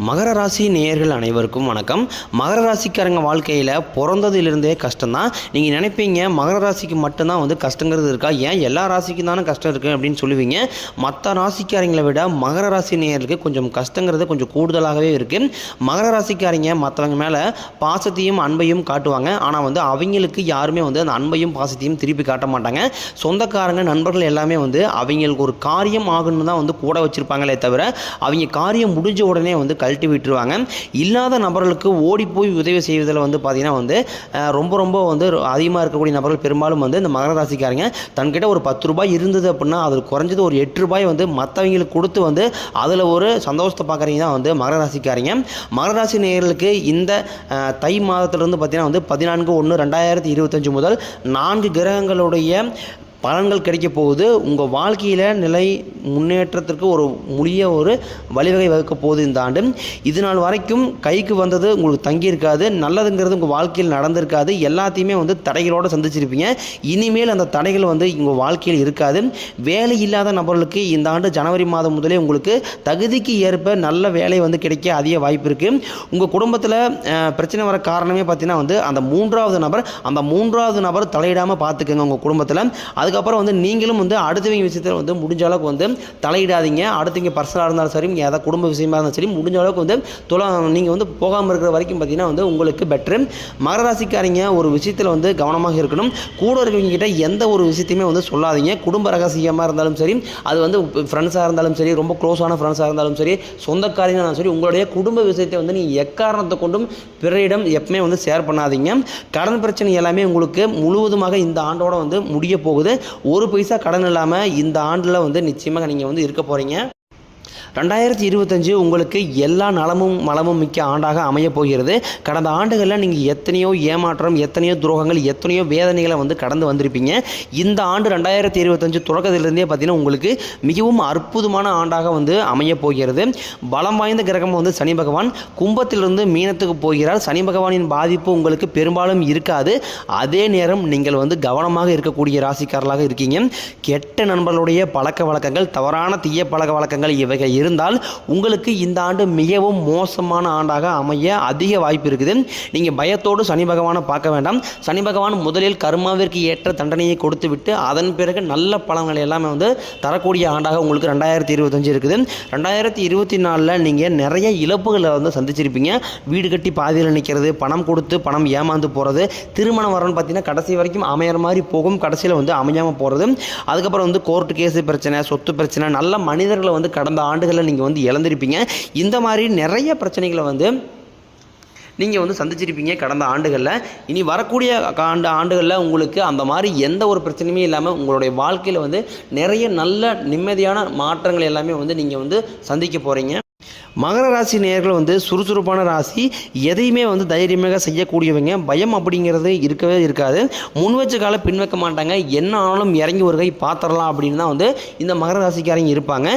மகர ராசி நேயர்கள் அனைவருக்கும் வணக்கம். மகர ராசிக்காரங்க வாழ்க்கையில் பிறந்ததிலிருந்தே கஷ்டம்தான். நீங்கள் நினைப்பீங்க மகர ராசிக்கு மட்டும்தான் வந்து கஷ்டங்கிறது இருக்கா, ஏன் எல்லா ராசிக்கும் தானே கஷ்டம் இருக்குது அப்படின்னு சொல்லுவீங்க. மற்ற ராசிக்காரங்களை விட மகர ராசி நேயர்களுக்கு கொஞ்சம் கஷ்டங்கிறது கொஞ்சம் கூடுதலாகவே இருக்குது. மகர ராசிக்காரங்க மற்றவங்க மேலே பாசத்தையும் அன்பையும் காட்டுவாங்க. ஆனால் வந்து அவங்களுக்கு யாருமே வந்து அந்த அன்பையும் பாசத்தையும் திருப்பி காட்ட மாட்டாங்க. சொந்தக்காரங்க நண்பர்கள் எல்லாமே வந்து அவங்களுக்கு ஒரு காரியம் ஆகணும்னு தான் வந்து கூட வச்சுருப்பாங்களே தவிர அவங்க காரியம் முடிஞ்ச உடனே வந்து கழட்டி விட்டுருவாங்க. இல்லாத நபர்களுக்கு ஓடி போய் உதவி செய்வதில் வந்து பார்த்திங்கன்னா வந்து ரொம்ப வந்து அதிகமாக இருக்கக்கூடிய நபர்கள் பெரும்பாலும் வந்து இந்த மகர ராசிக்காரங்க தன்கிட்ட ஒரு 10 ரூபாய் இருந்தது அப்படின்னா அதில் குறைஞ்சது ஒரு 8 ரூபாய் வந்து மற்றவங்களுக்கு கொடுத்து வந்து அதில் ஒரு சந்தோஷத்தை பார்க்குறீங்க தான் வந்து மகர ராசிக்காரங்க. மகர ராசி நேயர்களுக்கு இந்த தை மாதத்திலிருந்து பார்த்திங்கன்னா வந்து 14/1/2025 முதல் 4 கிரகங்களுடைய பலன்கள் கிடைக்க போகுது. உங்கள் வாழ்க்கையில் நிலை முன்னேற்றத்திற்கு ஒரு வழிவகை வகுக்க போகுது இந்த ஆண்டு. இது நாள் வரைக்கும் கைக்கு வந்தது உங்களுக்கு தங்கியிருக்காது, நல்லதுங்கிறது உங்கள் வாழ்க்கையில் நடந்திருக்காது, எல்லாத்தையுமே வந்து தடைகளோடு சந்திச்சிருப்பீங்க. இனிமேல் அந்த தடைகள் வந்து உங்கள் வாழ்க்கையில் இருக்காது. வேலை இல்லாத நபர்களுக்கு இந்த ஆண்டு ஜனவரி மாதம் முதலே உங்களுக்கு தகுதிக்கு ஏற்ப நல்ல வேலை வந்து கிடைக்க அதிக வாய்ப்பு இருக்குது. உங்கள் குடும்பத்தில் பிரச்சனை வர காரணமே பார்த்தீங்கன்னா வந்து அந்த மூன்றாவது நபர் தலையிடாமல் பார்த்துக்கோங்க உங்கள் குடும்பத்தில். அதுக்கப்புறம் வந்து நீங்களும் வந்து அடுத்தவங்க விஷயத்தில் வந்து முடிஞ்ச அளவுக்கு வந்து தலையிடாதீங்க. அடுத்தவங்க பர்சனலாக இருந்தாலும் சரி, ஏதாவது குடும்ப விஷயமாக இருந்தாலும் சரி, முடிஞ்ச அளவுக்கு வந்து நீங்கள் வந்து போகாமல் இருக்கிற வரைக்கும் பார்த்தீங்கன்னா வந்து உங்களுக்கு பெட்ரு. மகர ராசிக்காரங்க ஒரு விஷயத்தில் வந்து கவனமாக இருக்கணும். கூட இருக்கிறவங்க கிட்ட எந்த ஒரு விஷயத்தையுமே வந்து சொல்லாதீங்க. குடும்ப ரகசியமாக இருந்தாலும் சரி, அது வந்து ஃப்ரெண்ட்ஸாக இருந்தாலும் சரி, ரொம்ப க்ளோஸான ஃப்ரெண்ட்ஸாக இருந்தாலும் சரி, சொந்தக்காரங்க இருந்தாலும் சரி, உங்களுடைய குடும்ப விஷயத்தை வந்து நீங்கள் எக்காரணத்தை கொண்டும் பிறரிடம் எப்பவுமே வந்து ஷேர் பண்ணாதீங்க. கடன் பிரச்சனை எல்லாமே உங்களுக்கு முழுவதுமாக இந்த ஆண்டோட வந்து முடிய போகுது. ஒரு பைசா கடன் இல்லாமல் இந்த ஆண்டில் வந்து நிச்சயமாக நீங்கள் வந்து இருக்க போகிறீங்க. 2025 உங்களுக்கு எல்லா நலமும் மலமும் மிக்க ஆண்டாக அமைய போகிறது. கடந்த ஆண்டுகளில் நீங்கள் எத்தனையோ ஏமாற்றம், எத்தனையோ துரோகங்கள், எத்தனையோ வேதனைகளை வந்து கடந்து வந்திருப்பீங்க. இந்த ஆண்டு 2025 தொடக்கத்திலிருந்தே பார்த்தீங்கன்னா உங்களுக்கு மிகவும் அற்புதமான ஆண்டாக வந்து அமைய போகிறது. பலம் வாய்ந்த கிரகம் வந்து சனி பகவான் கும்பத்திலிருந்து மீனத்துக்கு போகிறார். சனி பகவானின் பாதிப்பு உங்களுக்கு பெரும்பாலும் இருக்காது. அதே நேரம் நீங்கள் வந்து கவனமாக இருக்கக்கூடிய ராசிக்காரர்களாக இருக்கீங்க. கெட்ட நண்பர்களுடைய பழக்க வழக்கங்கள், தவறான தீய பழக்க வழக்கங்கள் இவைகள் இருந்தால் உங்களுக்கு இந்த ஆண்டு மிகவும் மோசமான ஆண்டாக அமைய அதிக வாய்ப்பு இருக்குது. நீங்கள் பயத்தோடு சனி பகவானை பார்க்க வேண்டாம். சனி பகவான் முதலில் கர்மாவிற்கு ஏற்ற தண்டனையை கொடுத்து விட்டு அதன் பிறகு நல்ல பலன்கள் எல்லாமே வந்து தரக்கூடிய ஆண்டாக உங்களுக்கு 2025 இருக்குது. 2024 நீங்கள் நிறைய இழப்புகளை வந்து சந்திச்சிருப்பீங்க. வீடு கட்டி பாதியில் நிற்கிறது, பணம் கொடுத்து பணம் ஏமாந்து போகிறது, திருமணம் வரணும்னு பார்த்தீங்கன்னா கடைசி வரைக்கும் அமையிற மாதிரி போகும், கடைசியில் வந்து அமையாமல் போகிறது. அதுக்கப்புறம் வந்து கோர்ட்டு கேஸு பிரச்சனை, சொத்து பிரச்சனை, நல்ல மனிதர்களை வந்து கடந்த ஆண்டுகளில் நீங்கள் வந்து இழந்திருப்பீங்க. இந்த மாதிரி நிறைய பிரச்சனைகளை வந்து நீங்கள் வந்து சந்திச்சிருப்பீங்க கடந்த ஆண்டுகளில். இனி வரக்கூடிய ஆண்டுகளில் உங்களுக்கு அந்த மாதிரி எந்த ஒரு பிரச்சனையுமே இல்லாமல் உங்களுடைய வாழ்க்கையில் வந்து நிறைய நல்ல நிம்மதியான மாற்றங்கள் எல்லாமே வந்து நீங்கள் வந்து சந்திக்க போகிறீங்க. மகர ராசி நேயர்கள் வந்து சுறுசுறுப்பான ராசி. எதையுமே வந்து தைரியமாக செய்யக்கூடியவங்க. பயம் அப்படிங்கிறது இருக்கவே இருக்காது. முன் வச்ச கால பின் வைக்க மாட்டாங்க. என்ன ஆனாலும் இறங்கி ஒரு கை பார்த்துடலாம் அப்படின்னு தான் வந்து இந்த மகர ராசிக்காரங்க இருப்பாங்க.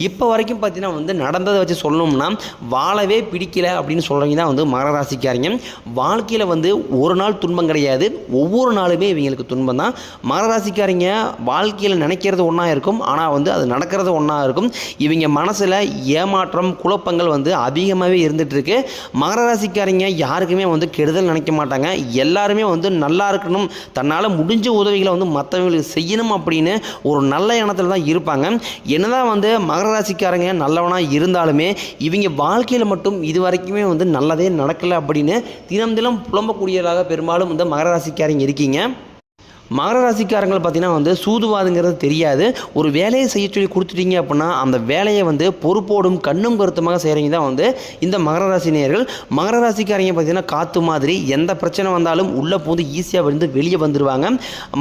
இப்போ வரைக்கும் பார்த்தீங்கன்னா வந்து நடந்ததை வச்சு சொல்லணும்னா வாழவே பிடிக்கல அப்படின்னு சொல்கிறவங்க தான் வந்து மகர ராசிக்காரங்க. வாழ்க்கையில் வந்து ஒரு நாள் துன்பம் கிடையாது, ஒவ்வொரு நாளுமே இவங்களுக்கு துன்பம் தான். மகர ராசிக்காரங்க வாழ்க்கையில் நினைக்கிறது ஒன்றா இருக்கும், ஆனால் வந்து அது நடக்கிறது ஒன்றா இருக்கும். இவங்க மனசில் ஏமாற்றம், குழப்பங்கள் வந்து அதிகமாகவே இருந்துட்டு இருக்கு. மகர ராசிக்காரங்க யாருக்குமே வந்து கெடுதல் நினைக்க மாட்டாங்க. எல்லாருமே வந்து நல்லா இருக்கணும், தன்னால் முடிஞ்ச உதவிகளை வந்து மற்றவங்களுக்கு செய்யணும் அப்படின்னு ஒரு நல்ல எண்ணத்தில் தான் இருப்பாங்க. என்னதான் வந்து மகர ராசிக்காரங்க நல்லவனாக இருந்தாலுமே இவங்க வாழ்க்கையில் மட்டும் இது வரைக்குமே வந்து நல்லதே நடக்கலை அப்படின்னு தினம் புலம்பக்கூடியதாக பெரும்பாலும் இந்த மகர ராசிக்காரங்க இருக்கீங்க. மகர ராசிக்காரங்கள் பார்த்தீங்கன்னா வந்து சூதுவாதுங்கிறது தெரியாது. ஒரு வேலையை செய்ய சொல்லி கொடுத்துட்டீங்க அப்படின்னா அந்த வேலையை வந்து பொறுப்போடும் கண்ணும் கருத்துமாக செய்கிறவங்க தான் வந்து இந்த மகர ராசி நேயர்கள். மகர ராசிக்காரங்க பார்த்தீங்கன்னா காற்று மாதிரி எந்த பிரச்சனை வந்தாலும் உள்ளே போது ஈஸியாக வந்து வெளியே வந்துடுவாங்க.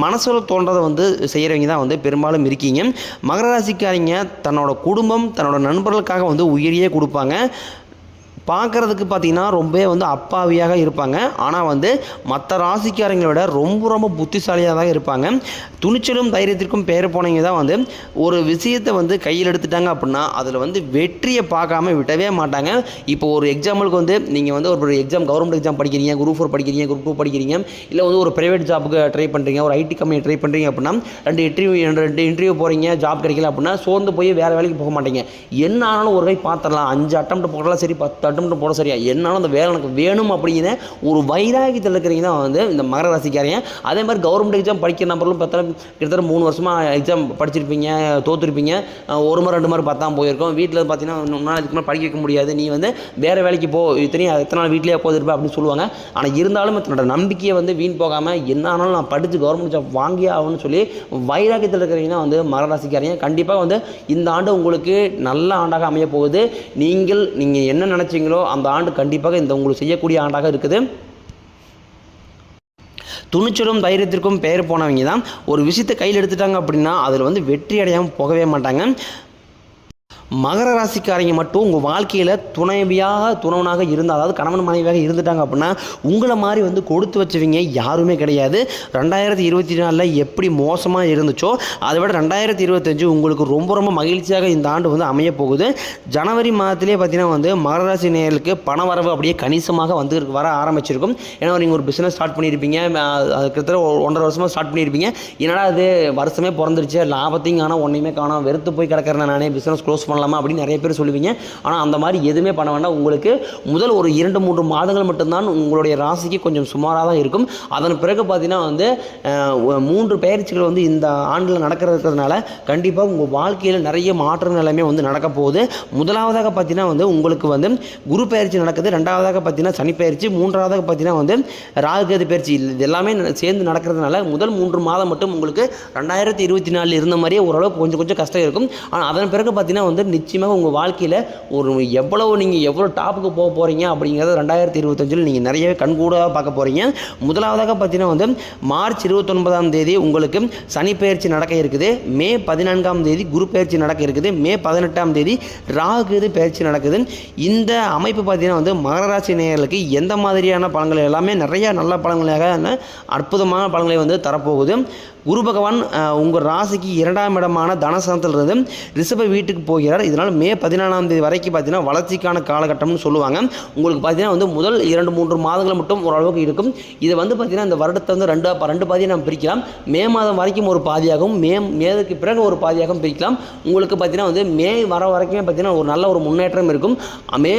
மனசில் தோன்றதை வந்து செய்கிறவங்க தான் வந்து பெரும்பாலும் இருக்கீங்க. மகர ராசிக்காரங்க தன்னோட குடும்பம், தன்னோட நண்பர்களுக்காக வந்து உயிரியே கொடுப்பாங்க. பார்க்குறதுக்கு பார்த்திங்கன்னா ரொம்ப வந்து அப்பாவியாக இருப்பாங்க. ஆனால் வந்து மற்ற ராசிக்காரங்களை விட ரொம்ப புத்திசாலியாக தான் இருப்பாங்க. துணிச்சலும் தைரியத்திற்கும் பேர் போனவங்க தான் வந்து ஒரு விஷயத்தை வந்து கையில் எடுத்துட்டாங்க அப்படின்னா அதில் வந்து வெற்றியை பார்க்காம விடவே மாட்டாங்க. இப்போ ஒரு எக்ஸாம்பிளுக்கு வந்து நீங்கள் வந்து ஒரு எக்ஸாம், கவர்மெண்ட் எக்ஸாம் படிக்கிறீங்க, குரூப் 4 படிக்கிறீங்க, குரூப் 2 படிக்கிறீங்க, இல்லை வந்து ஒரு ப்ரைவேட் ஜாப்புக்கு ட்ரை பண்ணுறீங்க, ஒரு ஐடி கம்பெனி ட்ரை பண்ணுறீங்க அப்படின்னா 2 இன்டர்வியூ போகிறீங்க, ஜாப் கிடைக்கல அப்படின்னா சோர்ந்து போய் வேறு வேலைக்கு போக மாட்டீங்க. என்ன ஆனாலும் ஒரு கை பார்த்துடலாம், 5 அட்டம்ப்ட் போடலாம், சரி 10 சட்டம் போட சரியா என்னாலும் அந்த வேலை எனக்கு வேணும் அப்படிங்கிற ஒரு வைராகியத்தில் இருக்கிறீங்க தான் வந்து இந்த மகர ராசிக்காரங்க. அதே மாதிரி கவர்மெண்ட் எக்ஸாம் படிக்கிற நம்பர்களும் கிட்டத்தட்ட 3 வருஷமாக எக்ஸாம் படிச்சிருப்பீங்க, தோற்றுருப்பீங்க. 1 முறை 2 முறை பத்தாம் போயிருக்கோம். வீட்டில் பார்த்தீங்கன்னா இன்னும் இதுக்கு மேலே படிக்க வைக்க முடியாது, நீ வந்து வேறு வேலைக்கு போ, எத்தனை நாள் வீட்டிலேயே போதிருப்பேன் அப்படின்னு சொல்லுவாங்க. ஆனால் இருந்தாலும் தன்னோட நம்பிக்கையை வந்து வீண் போகாமல் என்ன ஆனாலும் நான் படித்து கவர்மெண்ட் ஜாப் வாங்கியே ஆகும்னு சொல்லி வைராக்கியத்தில் இருக்கிறீங்கன்னா வந்து மகர ராசிக்காரங்க. கண்டிப்பாக வந்து இந்த ஆண்டு உங்களுக்கு நல்ல ஆண்டாக அமைய போகுது. நீங்கள் என்ன நினச்சிங்களோ அந்த ஆண்டு கண்டிப்பாக இந்த உங்களுக்கு செய்யக்கூடிய ஆண்டாக இருக்குது. துணிச்சலும் தைரியத்திற்கும் பெயர் போனவங்க தான் ஒரு விஷயத்தை கையில் எடுத்துட்டாங்க அப்படின்னா அதில் வந்து வெற்றி அடையாமல் போகவே மாட்டாங்க. மகர ராசிக்காரங்க மட்டும் உங்கள் வாழ்க்கையில் துணவனாக இருந்தால், அதாவது கணவன் மனைவியாக இருந்துட்டாங்க அப்படின்னா உங்களை மாதிரி வந்து கொடுத்து வச்சவங்க யாருமே கிடையாது. 2024 எப்படி மோசமாக இருந்துச்சோ அதை விட 2025 உங்களுக்கு ரொம்ப ரொம்ப மகிழ்ச்சியாக இந்த ஆண்டு வந்து அமைய போகுது. ஜனவரி மாதத்திலே பார்த்தீங்கன்னா வந்து மகர ராசி நேயர்களுக்கு பண வரவு அப்படியே கணிசமாக வந்து வர ஆரம்பிச்சிருக்கும். ஏன்னா நீங்கள் ஒரு பிஸ்னஸ் ஸ்டார்ட் பண்ணியிருப்பீங்க, அது கிட்டத்தட்ட 1.5 வருஷமாக ஸ்டார்ட் பண்ணியிருப்பீங்க. என்னடா அது வருஷமே பிறந்துருச்சு, லாபத்தையும் காணோம் ஒன்றையுமே காணோம், வெறுத்து போய் கிடக்கிறேன், நானே பிஸ்னஸ் க்ளோஸ் பண்ணலாமா அப்படின்னு நிறைய பேர் சொல்லுவீங்க. ஆனால் அந்த மாதிரி எதுவுமே பண்ண வேண்டாம். உங்களுக்கு முதல் ஒரு 2-3 மாதங்கள் மட்டும்தான் உங்களுடைய ராசிக்கு கொஞ்சம் சுமாராக தான் இருக்கும். அதன் பிறகு பார்த்தீங்கன்னா வந்து 3 பயிற்சிகள் வந்து இந்த ஆண்டில் நடக்கிறதுனால கண்டிப்பாக உங்கள் வாழ்க்கையில் நிறைய மாற்றம் எல்லாமே வந்து நடக்க போகுது. முதலாவதாக பார்த்தீங்கன்னா வந்து உங்களுக்கு வந்து குரு பயிற்சி நடக்குது, 2வதாக பார்த்தீங்கன்னா சனி பயிற்சி, 3வதாக பார்த்தீங்கன்னா வந்து ராகுகேது பயிற்சி. இது எல்லாமே சேர்ந்து நடக்கிறதுனால முதல் 3 மாதம் மட்டும் உங்களுக்கு 2024 இருந்த மாதிரியே ஓரளவுக்கு கொஞ்சம் கஷ்டம் இருக்கும். ஆனால் அதன் பிறகு பார்த்தீங்கன்னா வந்து நிச்சயமாக உங்கள் வாழ்க்கையில் நீங்கள் எவ்வளோ டாப்புக்கு போக போகிறீங்க அப்படிங்கிறத 2025 நீங்கள் நிறையவே கண்கூடாக பார்க்க போகிறீங்க. முதலாவதாக பார்த்தீங்கன்னா வந்து மார்ச் 29ஆம் தேதி உங்களுக்கு சனி பயிற்சி நடக்க இருக்குது, மே 14ஆம் தேதி குரு பயிற்சி நடக்க இருக்குது, மே 18ஆம் தேதி ராகு பயிற்சி நடக்குது. இந்த அமைப்பு பார்த்தீங்கன்னா வந்து மகர ராசி நேயர்களுக்கு எந்த மாதிரியான பலன்கள் எல்லாமே நிறைய நல்ல பலன்களாக அற்புதமான பலன்களை வந்து தரப்போகுது. குரு பகவான் உங்கள் ராசிக்கு 2ஆம் இடமான தனஸ்தானத்திலிருந்து ரிஷப வீட்டுக்கு போகிறார். இதனால் மே 14ஆம் தேதி வரைக்கும் பார்த்தீங்கன்னா வளர்ச்சிக்கான காலகட்டம்னு சொல்லுவாங்க. உங்களுக்கு பார்த்தீங்கன்னா வந்து முதல் 2-3 மாதங்கள் மட்டும் ஓரளவுக்கு இருக்கும். இதை வந்து பார்த்தீங்கன்னா இந்த வருடத்தை வந்து ரெண்டு பாதியை நம்ம பிரிக்கலாம். மே மாதம் வரைக்கும் ஒரு பாதியாகவும் மேதுக்கு பிறகு ஒரு பாதியாகவும் பிரிக்கலாம். உங்களுக்கு பார்த்தீங்கன்னா வந்து மே வர வரைக்குமே பார்த்தீங்கன்னா ஒரு நல்ல ஒரு முன்னேற்றம் இருக்கும். மே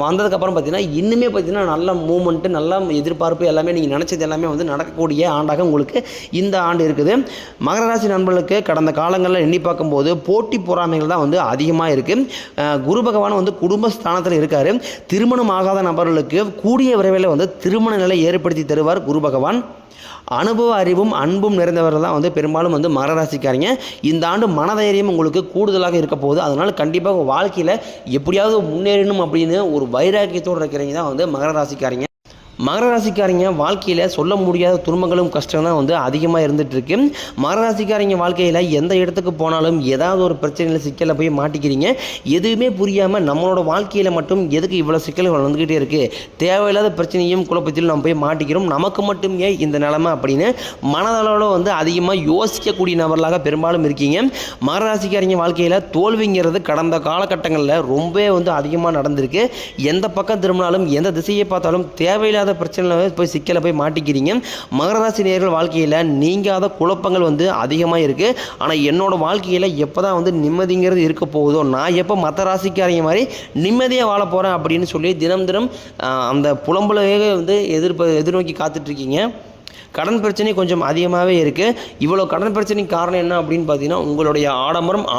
வந்ததுக்கப்புறம் பார்த்தீங்கன்னா இன்னுமே பார்த்தீங்கன்னா நல்ல மூவ்மெண்ட்டு, நல்ல எதிர்பார்ப்பு எல்லாமே நீங்கள் நினச்சது எல்லாமே வந்து நடக்கக்கூடிய ஆண்டாக உங்களுக்கு இந்த ஆண்டு இருக்குது. மகர ராசி நண்பர்களுக்கு கடந்த காலங்களில் எண்ணி பார்க்கும்போது போட்டி பொறாமைகள் தான் வந்து அதிகமாக இருக்குது. குரு பகவான் வந்து குடும்பஸ்தானத்தில் இருக்கார். திருமணம் ஆகாத நபர்களுக்கு கூடிய விரைவில் வந்து திருமண நிலை ஏற்படுத்தி தருவார் குரு பகவான். அனுபவ அறிவும் அன்பும் நிறைந்தவர்கள் தான் வந்து பெரும்பாலும் வந்து மகர ராசிக்காரங்க. இந்த ஆண்டு மனதைரியம் உங்களுக்கு கூடுதலாக இருக்க போகுது. அதனால் கண்டிப்பாக உங்கள் வாழ்க்கையில் எப்படியாவது முன்னேறணும் அப்படின்னு ஒரு வைராக்கியத்தோடு இருக்கிறவங்க தான் வந்து மகர ராசிக்காரங்க. மகர ராசிக்காரங்க வாழ்க்கையில் சொல்ல முடியாத துன்பங்களும் கஷ்டம் தான் வந்து அதிகமாக இருந்துகிட்ருக்கு. மகர ராசிக்காரங்க வாழ்க்கையில் எந்த இடத்துக்கு போனாலும் ஏதாவது ஒரு பிரச்சனையில் சிக்கலில் போய் மாட்டிக்கிறீங்க. எதுவுமே புரியாமல் நம்மளோட வாழ்க்கையில் மட்டும் எதுக்கு இவ்வளோ சிக்கல்கள் வந்துக்கிட்டே இருக்குது, தேவையில்லாத பிரச்சனையும் குழப்பத்தில் நம்ம போய் மாட்டிக்கிறோம், நமக்கு மட்டும் ஏன் இந்த நிலைமை அப்படின்னு மனதளவில் வந்து அதிகமாக யோசிக்கக்கூடிய நபர்களாக பெரும்பாலும் இருக்கீங்க. மகர ராசிக்காரங்க வாழ்க்கையில் தோல்விங்கிறது கடந்த காலகட்டங்களில் ரொம்பவே வந்து அதிகமாக நடந்திருக்கு. எந்த பக்கம் திரும்பினாலும் எந்த திசையை பார்த்தாலும் தேவையில்லாத பிரச்சனையில் போய் சிக்கலை போய் மாட்டிக்கிறீங்க. மகர ராசி நேயர்கள் வாழ்க்கையில் நீங்காத குழப்பங்கள் வந்து அதிகமாக இருக்குது. ஆனால் என்னோடய வாழ்க்கையில் எப்போ தான் வந்து நிம்மதிங்கிறது இருக்க போகுதோ, நான் எப்போ மற்ற ராசிக்காரங்க மாதிரி நிம்மதியாக வாழ போகிறேன் அப்படின்னு சொல்லி தினம் அந்த புலம்பலையே வந்து எதிர்நோக்கி காத்துட்ருக்கீங்க. கடன் பிரச்சனை கொஞ்சம் அதிகமாகவே இருக்குது. இவ்வளோ கடன் பிரச்சனைக்கு காரணம் என்ன அப்படின்னு பார்த்தீங்கன்னா உங்களுடைய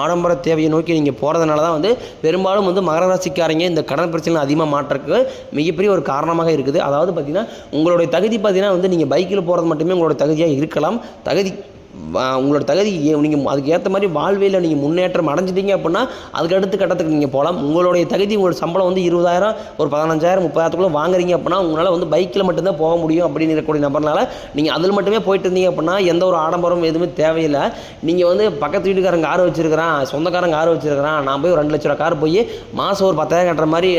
ஆடம்பர தேவையை நோக்கி நீங்கள் போகிறதுனால தான் வந்து பெரும்பாலும் வந்து மகர ராசிக்காரங்க இந்த கடன் பிரச்சனை அதிகமாக மாற்றக்கு மிகப்பெரிய ஒரு காரணமாக இருக்குது. அதாவது பார்த்தீங்கன்னா உங்களுடைய தகுதி பார்த்தீங்கன்னா வந்து நீங்கள் பைக்கில் போகிறது மட்டுமே உங்களோட தகுதியாக இருக்கலாம். உங்களோட தகுதி நீங்கள் அதுக்கு ஏற்ற மாதிரி வாழ்வியில் நீங்கள் முன்னேற்றம் அடைஞ்சிட்டீங்க அப்படின்னா அதுக்கு அடுத்த கட்டத்துக்கு நீங்கள் போகலாம். உங்களுடைய தகுதி உங்களோட சம்பளம் வந்து 20,000 ஒரு 15,000 30,000 வாங்குறீங்க அப்படின்னா உங்களால் வந்து பைக்கில் மட்டும்தான் போக முடியும் அப்படின்னு இருக்கக்கூடிய நபர்னால நீங்கள் அதில் மட்டுமே போயிட்டு இருந்தீங்க அப்படின்னா எந்த ஒரு ஆடம்பரம் எதுவுமே தேவையில்லை. நீங்கள் வந்து பக்கத்து வீட்டுக்காரங்க கார் வச்சுருக்கிறான், சொந்தக்காரங்க கார் வச்சுருக்கிறான், நான் போய் ஒரு 2 லட்ச ரூபா கார் போய் மாதம் ஒரு 10,000 கட்டுற மாதிரி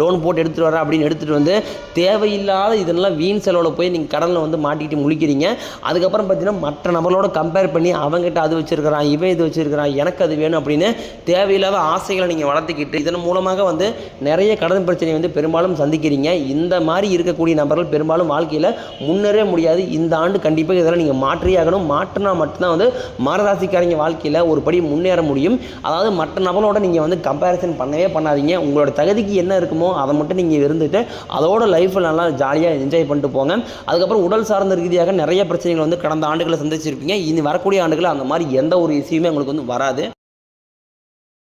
லோன் போட்டு எடுத்துகிட்டு வரேன் அப்படின்னு எடுத்துகிட்டு வந்து தேவையில்லாத இதெல்லாம் வீண் செலவில் போய் நீங்கள் கடனில் வந்து மாட்டிக்கிட்டு முழிக்கிறீங்க. அதுக்கப்புறம் பார்த்தீங்கன்னா மற்ற நபர்களோட நபரோட கம்பேர் பண்ணி அவங்ககிட்ட அது வச்சிருக்கிறான், இவன் இது வச்சிருக்கிறான், எனக்கு அது வேணும் அப்படின்னு தேவையில்லாத ஆசைகளை நீங்கள் வளர்த்துக்கிட்டு இதன் மூலமாக வந்து நிறைய கடன் பிரச்சனை வந்து பெரும்பாலும் சந்திக்கிறீங்க. இந்த மாதிரி இருக்கக்கூடிய நபர்கள் பெரும்பாலும் வாழ்க்கையில் முன்னேறவே முடியாது. இந்த ஆண்டு கண்டிப்பாக இதெல்லாம் நீங்கள் மாற்றியே ஆகணும். மாற்றினா மட்டும்தான் வந்து மகர ராசிக்காரங்க வாழ்க்கையில் ஒரு படி முன்னேற முடியும். அதாவது மற்ற நபரோட நீங்கள் வந்து கம்பேரிசன் பண்ணவே பண்ணாதீங்க. உங்களோட தகுதிக்கு என்ன இருக்குமோ அதை மட்டும் நீங்கள் இருந்துட்டு அதோட லைஃப்பில் நல்லா ஜாலியாக என்ஜாய் பண்ணிட்டு போங்க. அதுக்கப்புறம் உடல் சார்ந்த ரீதியாக நிறைய பிரச்சனைகள் வந்து கடந்த ஆண்டுகளை சந்திச்சிருப்பீங்க. இனி வரக்கூடிய ஆண்டுகளில் அந்த மாதிரி எந்த ஒரு இஷ்யூமே உங்களுக்கு வந்து வராது.